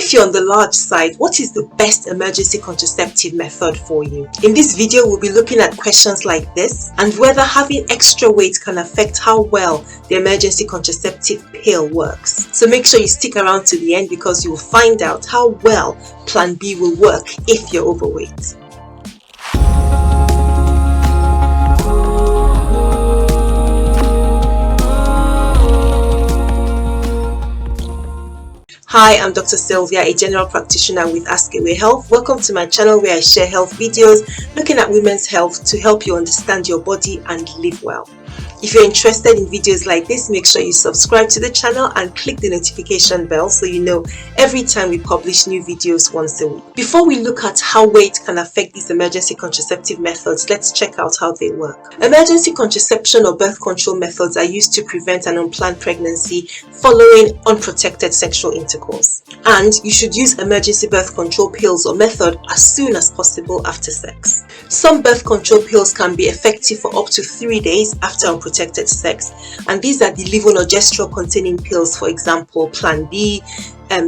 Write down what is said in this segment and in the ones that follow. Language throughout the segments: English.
If you're on the large side, what is the best emergency contraceptive method for you? In this video, we'll be looking at questions like this and whether having extra weight can affect how well the emergency contraceptive pill works. So make sure you stick around to the end because you will find out how well Plan B will work if you're overweight. Hi, I'm Dr. Sylvia, a general practitioner with AskAwayHealth. Welcome to my channel where I share health videos looking at women's health to help you understand your body and live well. If you're interested in videos like this, make sure you subscribe to the channel and click the notification bell so you know every time we publish new videos once a week. Before we look at how weight can affect these emergency contraceptive methods, let's check out how they work. Emergency contraception or birth control methods are used to prevent an unplanned pregnancy following unprotected sexual intercourse. And you should use emergency birth control pills or method as soon as possible after sex. Some birth control pills can be effective for up to 3 days after unprotected sex, and these are the levonorgestrel containing pills, for example, Plan B,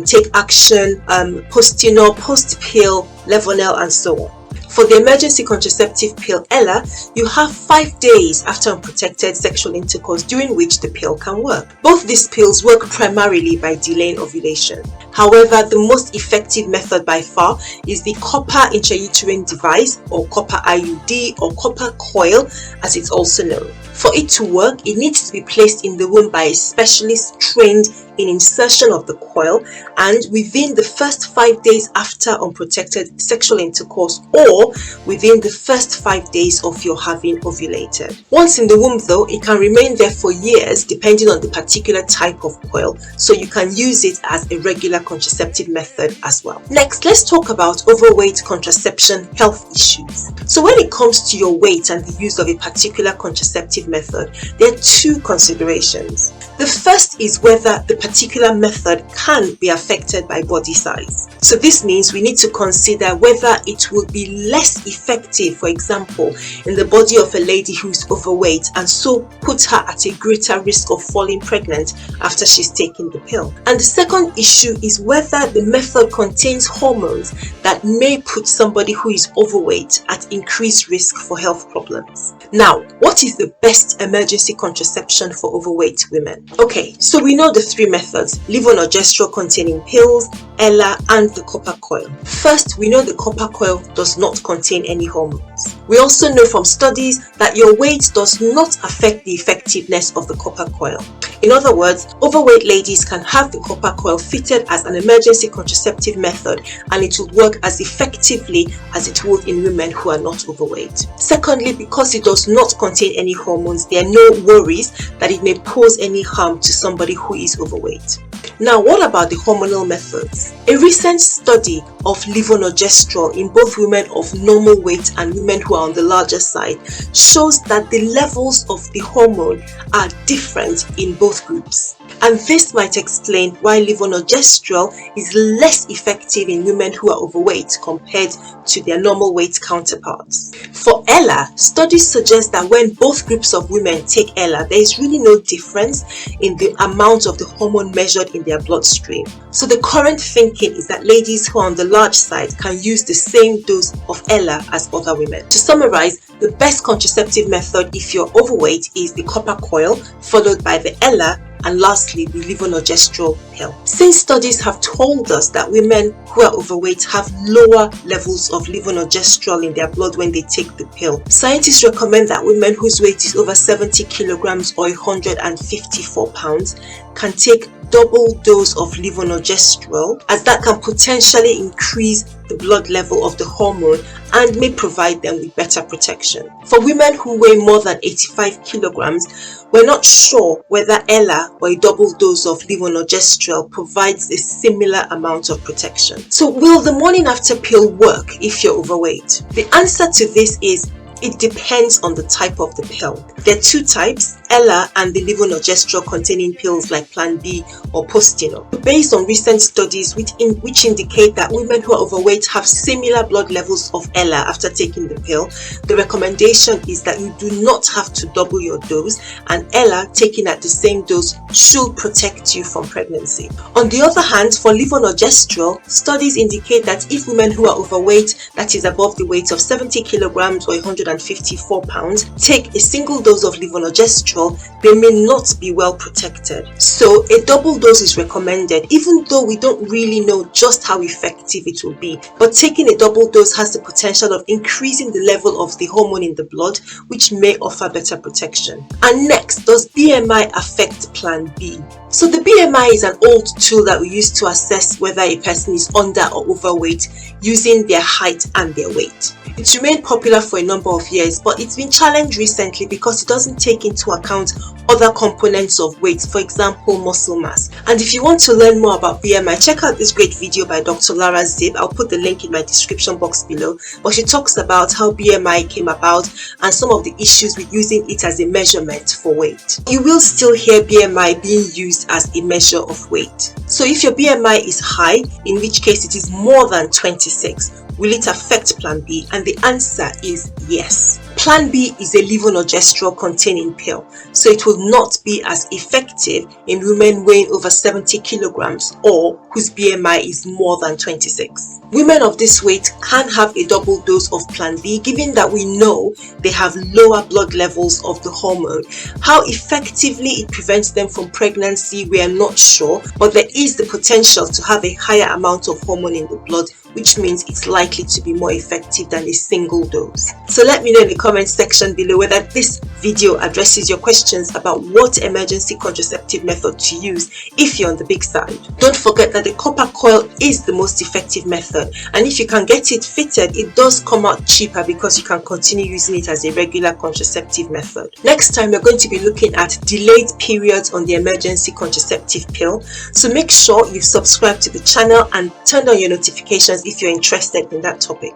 Take Action, Postinor, Post Pill, Levonel, and so on. For the emergency contraceptive pill Ella, you have 5 days after unprotected sexual intercourse during which the pill can work. Both these pills work primarily by delaying ovulation. However, the most effective method by far is the copper intrauterine device, or copper IUD, or copper coil as it's also known. For it to work, it needs to be placed in the womb by a specialist trained in insertion of the coil and within the first 5 days after unprotected sexual intercourse, or within the first 5 days of your having ovulated. Once in the womb though, it can remain there for years depending on the particular type of coil, so you can use it as a regular contraceptive method as well. Next, let's talk about overweight contraception health issues. So when it comes to your weight and the use of a particular contraceptive method, there are two considerations. The first is whether the particular method can be affected by body size. So this means we need to consider whether it will be less effective, for example, in the body of a lady who is overweight and so put her at a greater risk of falling pregnant after she's taken the pill. And the second issue is whether the method contains hormones that may put somebody who is overweight at increased risk for health problems. Now, what is the best emergency contraception for overweight women? Okay, so we know the three methods: levonorgestrel containing pills, Ella, and the copper coil. First, we know the copper coil does not contain any hormones. We also know from studies that your weight does not affect the effectiveness of the copper coil. In other words, overweight ladies can have the copper coil fitted as an emergency contraceptive method and it will work as effectively as it would in women who are not overweight. Secondly, because it does not contain any hormones, there are no worries that it may pose any harm to somebody who is overweight. Now, what about the hormonal methods? A recent study of levonorgestrel in both women of normal weight and women who are on the larger side shows that the levels of the hormone are different in both groups. And this might explain why levonorgestrel is less effective in women who are overweight compared to their normal weight counterparts. For Ella, studies suggest that when both groups of women take Ella, there is really no difference in the amount of the hormone measured in their bloodstream. So the current thinking is that ladies who are on the large side can use the same dose of Ella as other women. To summarize, the best contraceptive method if you're overweight is the copper coil, followed by the Ella, and lastly the levonorgestrel pill. Since studies have told us that women who are overweight have lower levels of levonorgestrel in their blood when they take the pill, scientists recommend that women whose weight is over 70 kilograms or 154 pounds can take double dose of levonorgestrel, as that can potentially increase the blood level of the hormone and may provide them with better protection. For women who weigh more than 85 kilograms, we're not sure whether Ella or a double dose of levonorgestrel provides a similar amount of protection. So will the morning after pill work if you're overweight? The answer to this is it depends on the type of the pill. There are two types, Ella and the levonorgestrel containing pills like Plan B or Postino. Based on recent studies which indicate that women who are overweight have similar blood levels of Ella after taking the pill, the recommendation is that you do not have to double your dose, and Ella taken at the same dose should protect you from pregnancy. On the other hand, for levonorgestrel, studies indicate that if women who are overweight, that is above the weight of 70 kilograms or 154 pounds, take a single dose of levonorgestrel, they may not be well protected. So a double dose is recommended, even though we don't really know just how effective it will be. But taking a double dose has the potential of increasing the level of the hormone in the blood, which may offer better protection. And next, does BMI affect Plan B? So the BMI is an old tool that we use to assess whether a person is under or overweight using their height and their weight. It's remained popular for a number of years, but it's been challenged recently because it doesn't take into account other components of weight, for example muscle mass. And if you want to learn more about BMI, check out this great video by Dr. Lara Zib. I'll put the link in my description box below, but she talks about how BMI came about and some of the issues with using it as a measurement for weight. You will still hear BMI being used as a measure of weight. So if your BMI is high, in which case it is more than 26, will it affect Plan B? And the answer is yes. Plan B is a levonorgestrel containing pill, so it will not be as effective in women weighing over 70 kilograms or whose BMI is more than 26. Women of this weight can have a double dose of Plan B, given that we know they have lower blood levels of the hormone. How effectively it prevents them from pregnancy, we are not sure, but there is the potential to have a higher amount of hormone in the blood, which means it's likely to be more effective than a single dose. So let me know in the comment section below whether this video addresses your questions about what emergency contraceptive method to use if you're on the big side. Don't forget that the copper coil is the most effective method, and if you can get it fitted, it does come out cheaper because you can continue using it as a regular contraceptive method. Next time we're going to be looking at delayed periods on the emergency contraceptive pill, so make sure you've subscribed to the channel and turned on your notifications if you're interested in that topic.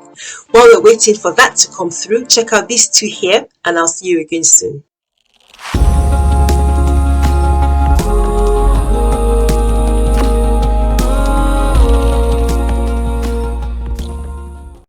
While we're waiting for that to come through, check out these two here, and I'll see you again soon.